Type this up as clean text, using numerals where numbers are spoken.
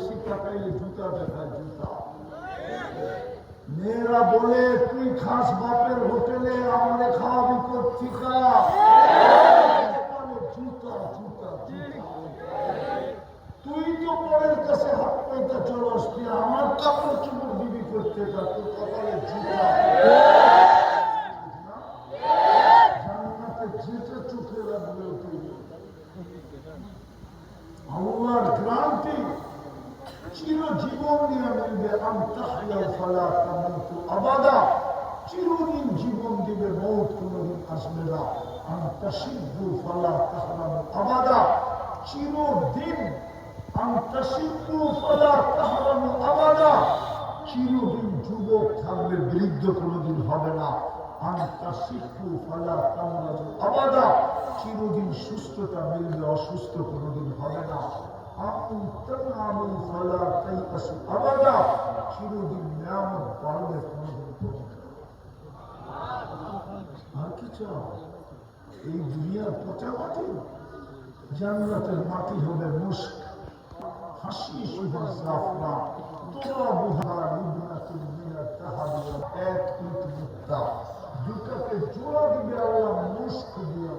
বেশি তাকাইলে জুতা দেখায় জুতা। মেয়েরা বলে তুই খাস বাপের হোটেলে আমারে খাওয়াবি কোথেকা? জুতা জুতা জুতা। তুই তো পরের কাছে হাত পাইতে চলস, তুই আমার কাপড় চুপড় বিবি করতে যা, তোর কপালে জুতা। জান্নাতে যেটা চোখে লাগবে আল্লাহর গ্রান্টি চিরজীবন নিয়ে মিলবে। আবাদা, চিরদিন জীবন দিবে, মৌত কোনদিন আসবে না। আন্তাসিদ্ধু ফালা তাহরামু আবাদা, চিরদিন। আন্তাসিদ্ধু ফালা তাহরামু আবাদা, চিরদিন যুবক থাকবে, বৃদ্ধ কোনদিন হবে না। আন্তাসিদ্ধু ফালা তামরাজু আবাদা, চিরদিন সুস্থতা মিলবে, অসুস্থ কোনদিন হবে না। চিরদিন নিয়ামত বাড়বে, কোনদিন আর কিছু এই দুনিয়ার পচা মাটি। জান্নাতের মাটি হবে মুস্ক, হাসি শুধু জাফরান, তোরা বুহারা লিবনাতুল মিনাত তাহাবিয়া, এক ইট মুক্তা, দুটাকে জোড়া দিবে আল্লাহ মুস্ক দিয়া।